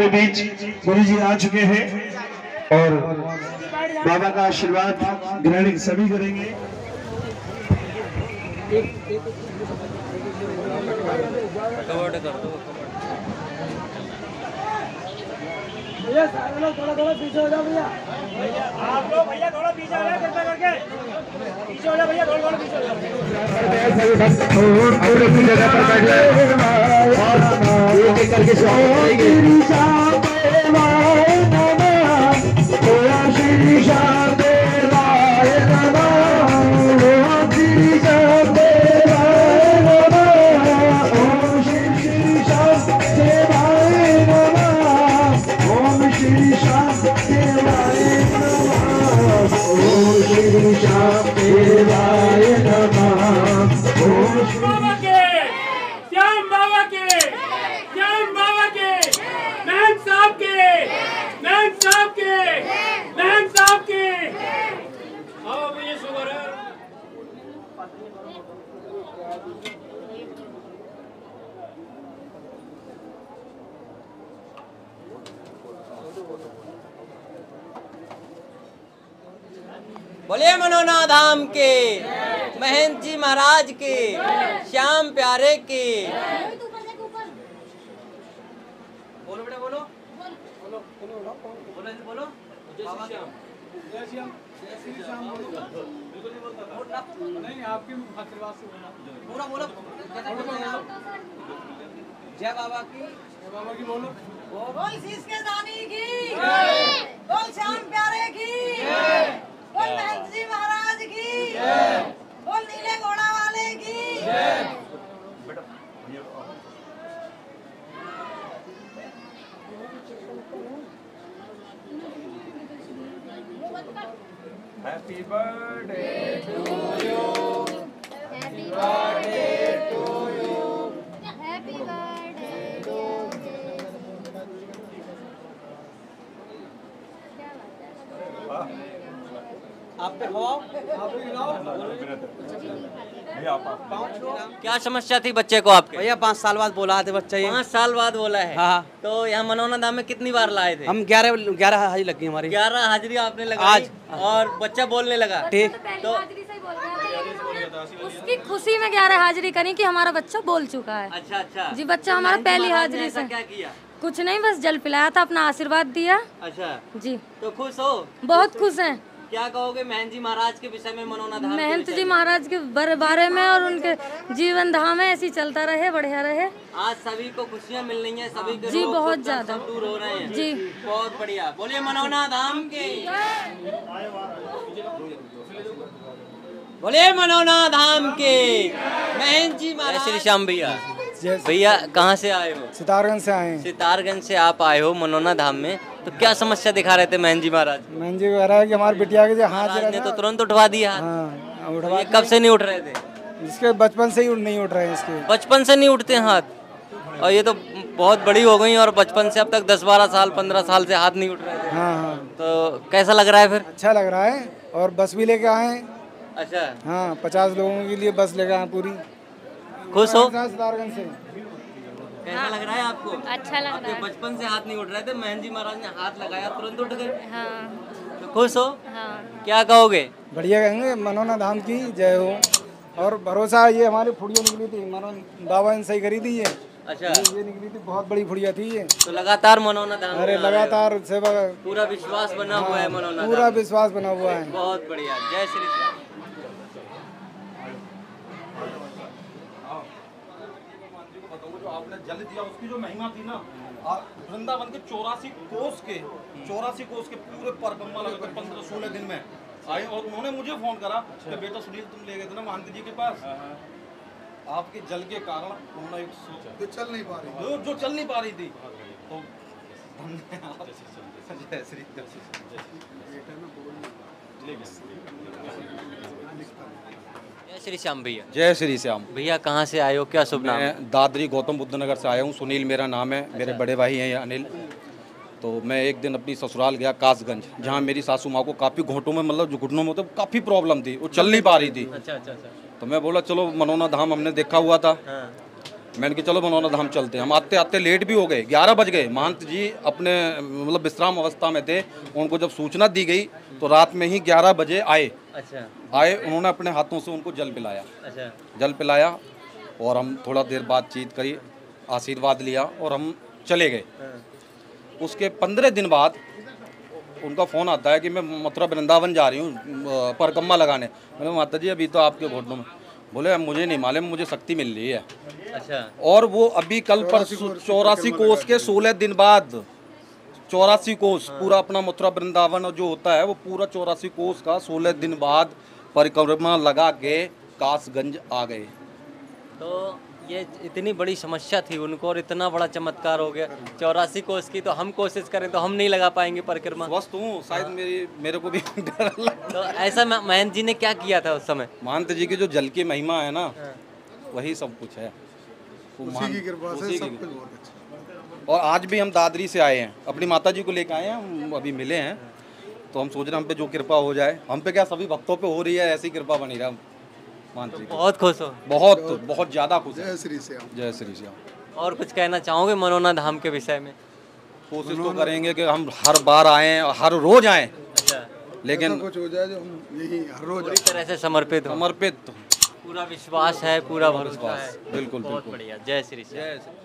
हमारे बीच गुरु जी आ चुके हैं और बाबा का आशीर्वाद ग्रहण सभी करेंगे। थोड़ा पीछे हो जाओ भैया, आप लोग भैया थोड़ा पीछे हो जाओ, कृपया करके पीछे हो जाओ भैया, थोड़ा पीछे हो जाओ। अपनी जगह पर बैठ जाए और एक एक करके बोलिए मनोना धाम के, महंत जी महाराज के, श्याम प्यारे के। बोलो बेटा बोलो, बोलो बोलो बोलो बोलो, जय श्री श्याम, जय श्याम, जय श्री श्याम। बिल्कुल नहीं बोलता था, नहीं आपके आशीर्वाद से पूरा बोलो। जय बाबा की, जय बाबा की बोलो। बोल शीश के दानी की, बोल श्याम प्यारे की, बोल महंत जी महाराज की, बोल नीले घोड़ा वाले की। Happy birthday to you, happy birthday to you, happy birthday to आप पे खवाओ, क्या समस्या थी बच्चे को आपके? भैया 5 साल बाद बोला थे बच्चा ये। 5 साल बाद बोला है। हाँ। तो यहाँ मनोना धाम में कितनी बार लाए थे? हम 11 हाजिरी लग गई हमारी। 11 हाजिरी आपने लगाई आज। और बच्चा बोलने लगा। ठीक। तो उसकी खुशी में 11 हाजिरी करी कि हमारा बच्चा बोल चुका है। अच्छा अच्छा जी, बच्चा हमारा पहली हाजिरी से। क्या किया? कुछ नहीं, बस जल पिलाया था, अपना आशीर्वाद दिया। अच्छा जी, तो खुश हो? बहुत खुश हैं। क्या कहोगे महंत जी महाराज के विषय में, मनोना धाम के महंत विषय जी में? महाराज के बारे में और उनके जीवन धाम है, ऐसी चलता रहे, बढ़िया रहे। आज सभी को खुशियाँ मिल रही हैं, सभी के जी, रोग बहुत दुख ज्यादा। सब दूर हो रहे हैं। जी, बहुत बढ़िया। बोलिए मनोना धाम के, बोलिए मनोना धाम के, महंत जी महाराज। श्री श्याम भैया, भैया कहाँ से आए हो? सितारगंज से आए हैं। सितारगंज से आप आए हो मनोना धाम में, तो क्या समस्या दिखा रहे थे महंत जी महाराज? महंत जी कह रहा है कि हमारी बिटिया के जो हाथ महाराज ने तो तुरंत उठवा दिया। हाँ, तो उठवा ये कब से नहीं उठ रहे थे? इसके बचपन से ही नहीं उठ रहे हैं इसके। बचपन से नहीं उठते हाथ, और ये तो बहुत बड़ी हो गई और बचपन से अब तक 10-12 साल 15 साल से हाथ नहीं उठ रहे थे। हाँ हाँ। तो कैसा लग रहा है फिर? अच्छा लग रहा है, और बस भी लेके आए हैं। अच्छा। हाँ, 50 लोगों के लिए बस लेके आए पूरी। खुश हो? सितारगंज से। कैसा लग रहा है आपको? अच्छा लग आपके रहा है। बचपन से हाथ नहीं उठ रहे थे, महंत जी महाराज ने हाथ लगाया तुरंत उठ गए। हाँ तो खुश हो? हाँ। क्या कहोगे? बढ़िया कहेंगे, मनोना धाम की जय हो। और भरोसा, ये हमारी फुड़िया निकली थी, बाबा ने सही करी थी ये। अच्छा, ये निकली थी, बहुत बड़ी फुड़िया थी ये। तो लगातार मनोना धाम? अरे लगातार सेवा, पूरा विश्वास बना हुआ है मनोना पूरा धाम। विश्वास बना हुआ है। बहुत बढ़िया, जय श्री श्याम। आपने जल दिया, उसकी जो महिमा थी ना, वृंदावन के 84 कोस के पूरे परिक्रमा लगभग 15-16 दिन में आए, और उन्होंने मुझे फोन करा कि बेटा सुनील तुम ले गए थे ना महंत जी के पास, आपके जल के कारण उन्होंने एक जो चल नहीं पा रही थी, तो जय श्री श्री श्याम भैया। जय श्री श्याम भैया कहाँ से आए हो, क्या शुभ नाम? मैं दादरी गौतम बुद्ध नगर से आया हूँ। सुनील मेरा नाम है। मेरे बड़े भाई हैं अनिल। तो मैं एक दिन अपनी ससुराल गया कासगंज, जहाँ मेरी सासू माँ को काफ़ी घोटों में, मतलब जो घुटनों में होते काफ़ी प्रॉब्लम थी, वो चल नहीं पा रही थी। अच्छा अच्छा अच्छा। तो मैं बोला चलो मनोना धाम हमने देखा हुआ था, मैंने कहा चलो मनोना धाम चलते हैं। हम आते आते लेट भी हो गए, 11 बज गए। महंत जी अपने मतलब विश्राम अवस्था में थे। उनको जब सूचना दी गई तो रात में ही 11 बजे आए। अच्छा। आए, उन्होंने अपने हाथों से उनको जल पिलाया। अच्छा। जल पिलाया और हम थोड़ा देर बातचीत करी, आशीर्वाद लिया और हम चले गए। उसके 15 दिन बाद उनका फ़ोन आता है कि मैं मथुरा वृंदावन जा रही हूँ परिक्रमा लगाने। मैंने माता जी अभी तो आपके घुटनों में। बोले मुझे नहीं मालूम, मुझे शक्ति मिल रही है। अच्छा। और वो अभी कल पर 84 कोस के 16 दिन बाद 84 कोस पूरा अपना मथुरा वृंदावन जो होता है वो पूरा 84 कोस का 16 दिन बाद परिक्रमा लगा के कासगंज आ गए। तो ये इतनी बड़ी समस्या थी उनको और इतना बड़ा चमत्कार हो गया। 84 कोस की तो हम कोशिश करें तो हम नहीं लगा पाएंगे परिक्रमा। बस तू शायद मेरे को भी डर लगता। तो ऐसा महंत जी ने क्या किया था उस समय? महंत जी की जो जल की महिमा है ना, वही सब कुछ है। उसी की कृपा से सब कुछ बहुत अच्छा। और आज भी हम दादरी से आए हैं, अपनी माता जी को लेकर आए हैं। हम अभी मिले हैं तो हम सोच रहे हैं हम पे जो कृपा हो जाए, हम पे क्या सभी भक्तों पे हो रही है, ऐसी कृपा बनी रहा। बहुत खुश हो? बहुत ज़्यादा खुश। जय श्री श्याम। जय श्री श्याम। और कुछ कहना चाहोगे मनोना धाम के विषय में? कोशिश तो करेंगे कि हम हर बार आएँ, हर रोज आएँ। अच्छा। लेकिन कुछ हो जाए जो हम यही हर रोज पूरी तरह से समर्पित हो। पूरा विश्वास है, पूरा भरोसा है। बिल्कुल बहुत बढ़िया। जय श्री श्याम।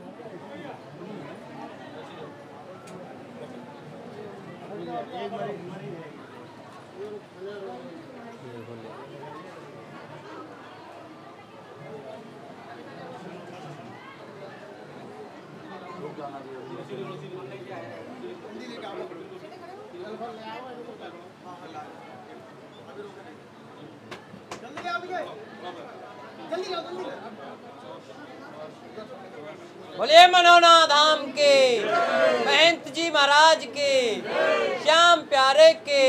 बोलिए मनोना धाम के, महंत जी महाराज के, श्याम प्यारे के,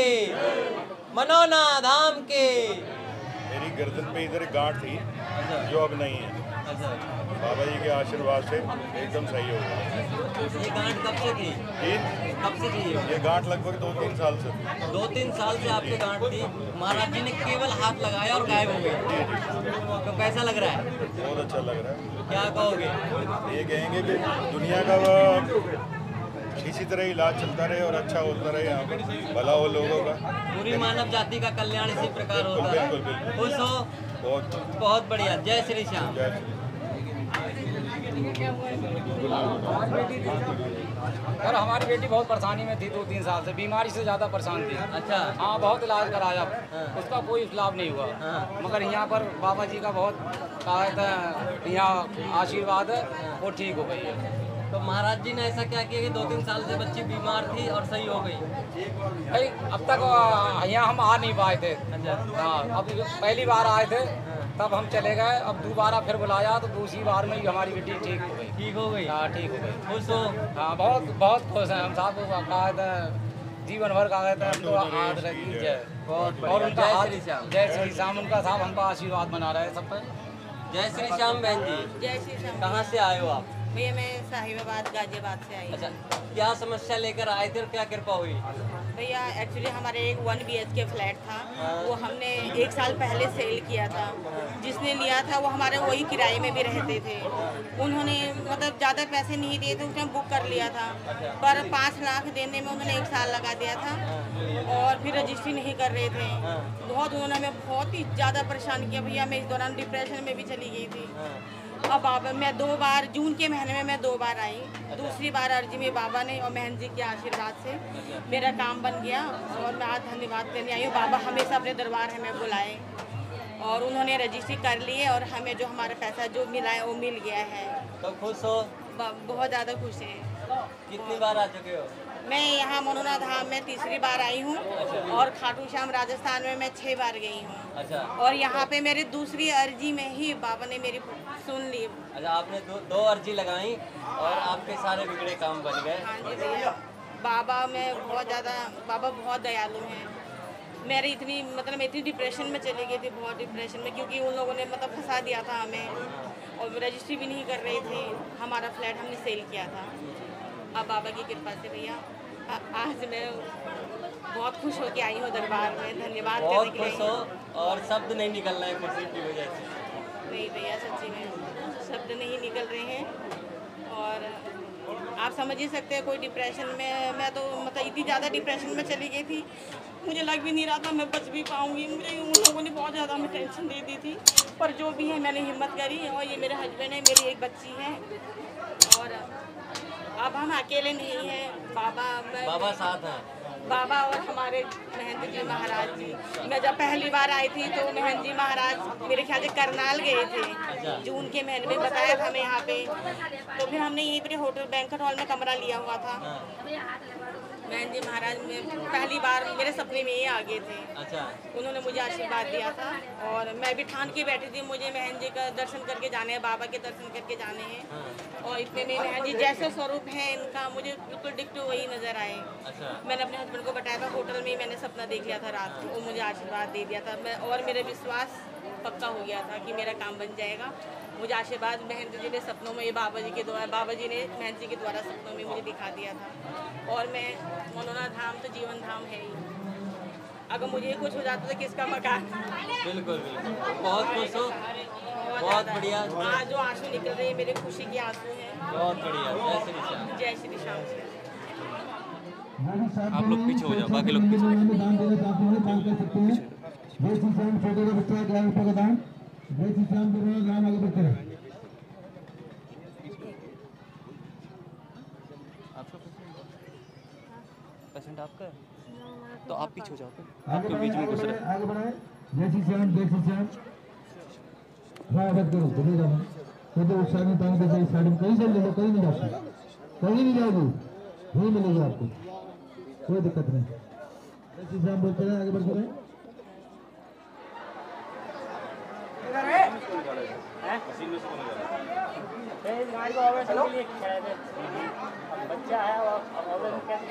मनोना धाम के। मेरी गर्दन पे इधर गांठ थी जो अब नहीं है। बाबा जी के आशीर्वाद से एकदम सही हो गया। ये गांठ कब से थी? कब से थी ये गांठ? लगभग 2-3 साल से। 2-3 साल से आपके गांठ थी। महाराज जी ने केवल हाथ लगाया और गायब हो गई। तो कैसा लग रहा है? बहुत अच्छा लग रहा है। क्या कहोगे? ये कहेंगे कि दुनिया का इसी तरह इलाज चलता रहे और अच्छा होता रहे, यहाँ पर भला हो लोगों का। पूरी मानव जाति का कल्याण इसी प्रकार होता है। बिल्कुल। खुश हो? बहुत बढ़िया। जय श्री श्याम। और हमारी बेटी बहुत परेशानी में थी, 2-3 साल से बीमारी से ज़्यादा परेशान थी। अच्छा। हाँ, बहुत इलाज कराया, उसका कोई लाभ नहीं हुआ। मगर यहाँ पर बाबा जी का बहुत कहता है यहाँ आशीर्वाद है, वो ठीक हो गई है। तो महाराज जी ने ऐसा क्या किया कि 2-3 साल से बच्ची बीमार थी और सही हो गई? भाई अब तक यहाँ हम आ नहीं पाए थे। हाँ, अब पहली बार आए थे तब हम चले गए, अब दोबारा फिर बुलाया तो दूसरी बार में ही हमारी बेटी ठीक हो गई। ठीक हो गई? हाँ, ठीक हो गई। खुश हो? हाँ, बहुत खुश हैं हम साहब। कहा था जीवन भर कहा था हम तो हाथ रखी जय। और उनका जय श्री श्याम, उनका साहब हमका आशीर्वाद बना रहे हैं सब पर। जय श्री श्याम बहन जी। जय श्री श्याम। कहाँ से आए हो आप? भैया मैं साहिबाबाद गाजियाबाद से आई। अच्छा, क्या समस्या लेकर आए थे और क्या कृपा हुई? भैया एक्चुअली हमारे एक 1 BHK फ्लैट था, वो हमने 1 साल पहले सेल किया था। जिसने लिया था वो हमारे वही किराए में भी रहते थे। उन्होंने मतलब ज़्यादा पैसे नहीं दिए थे, उसने बुक कर लिया था, पर 5 लाख देने में उन्होंने 1 साल लगा दिया था और फिर रजिस्ट्री नहीं कर रहे थे। बहुत उन्होंने हमें बहुत ही ज़्यादा परेशान किया भैया। मैं इस दौरान डिप्रेशन में भी चली गई थी। अब बाबा मैं 2 बार जून के महीने में मैं 2 बार आई। दूसरी बार अर्जी में बाबा ने और महंत जी के आशीर्वाद से मेरा काम बन गया और मैं आज धन्यवाद करने आई हूँ। बाबा हमेशा अपने दरबार हमें बुलाए और उन्होंने रजिस्ट्री कर ली है और हमें जो हमारा पैसा जो मिला है वो मिल गया है। तो खुश हो? बहुत ज़्यादा खुश है। कितनी बार आ चुके हो? मैं यहाँ मनोना धाम में 3री बार आई हूँ और खाटू श्याम राजस्थान में मैं 6 बार गई हूँ। अच्छा। और यहाँ पे मेरी दूसरी अर्जी में ही बाबा ने मेरी सुन ली। अच्छा, आपने दो अर्जी लगाई और आपके सारे बिगड़े काम बन गए। हाँ जी भैया, बाबा में बहुत ज़्यादा, बाबा बहुत दयालु हैं। मेरी इतनी मतलब मैं इतनी डिप्रेशन में चली गई थी, बहुत डिप्रेशन में, क्योंकि उन लोगों ने मतलब फंसा दिया था हमें और रजिस्ट्री भी नहीं कर रही थी। हमारा फ्लैट हमने सेल किया था। अब बाबा की कृपा से भैया आज मैं बहुत खुश होकर आई हूँ दरबार में। धन्यवाद। बहुत खुश हो और शब्द नहीं निकल रहे खुशी की वजह से। नहीं भैया, सच्ची में शब्द नहीं निकल रहे हैं। और आप समझ ही सकते हैं, कोई डिप्रेशन में, मैं तो मतलब इतनी ज़्यादा डिप्रेशन में चली गई थी, मुझे लग भी नहीं रहा था मैं बच भी पाऊँगी। मुझे उन लोगों ने बहुत ज़्यादा हमें टेंशन दे दी थी, पर जो भी है मैंने हिम्मत करी। और ये मेरे हस्बैंड है, मेरी एक बच्ची है, और अब हम अकेले नहीं हैं। बाबा साथ हैं, बाबा और हमारे महंत जी महाराज जी। मैं जब पहली बार आई थी तो महंत जी महाराज मेरे ख्याल से करनाल गए थे, जून के महीने में बताया था हमें यहाँ पे। तो फिर हमने यहीं पे होटल बैंक्वेट हॉल में कमरा लिया हुआ था। महंत जी महाराज में पहली बार मेरे सपने में ये आ गए थे। अच्छा। उन्होंने मुझे आशीर्वाद दिया था, और मैं भी ठान के बैठी थी मुझे महंत जी का दर्शन करके जाने हैं, बाबा के दर्शन करके जाने हैं। और इतने में महंत जी जैसे स्वरूप है इनका मुझे बिल्कुल डिक्टो वही नजर आए। अच्छा। मैंने अपने हस्बैंड को बताया था, होटल में ही मैंने सपना देख लिया था रात को, वो मुझे आशीर्वाद दे दिया था। मैं और मेरा विश्वास पक्का हो गया था कि मेरा काम बन जाएगा। मुझे आशीर्वाद महंत जी ने सपनों में, ये बाबा जी के द्वारा, बाबा जी ने महंत जी के द्वारा सपनों में मुझे दिखा दिया था। और मैं मनोना धाम तो जीवन धाम है ही, अगर मुझे कुछ हो जाता तो किसका मकान। बिल्कुल बिल्कुल, बहुत खुश हो, बहुत बढ़िया। आज जो आंसू निकल रहे हैं मेरे खुशी के आंसू हैं। बहुत बढ़िया, जय श्री श्याम। जय श्री श्याम। आप लोग पीछे हो जाओ, बाकी लोग पीछे। दान देना चाहते हैं, दान कर सकते हैं। जय श्री श्याम, छोटे का बच्चा 11 रुपये का दान। जय श्री श्याम, नाम आगे बढ़ते हैं। पेशेंट आपका है तो आप पीछे हो जाओ, आपके बीच में घुस रहे। आगे बढ़ाए। जय श्री श्याम, जय श्री श्याम। स्वागत करो, चले जाओ। तो जो उत्साह में तान के साइड में कहीं से ले लो, कहीं नहीं जा सकते, कहीं नहीं जाओगे, वहीं मिलेगी आपको, कोई दिक्कत नहीं। जय श्री श्याम बोलते रहे, आगे बढ़ते रहे। बच्चा है, कैसे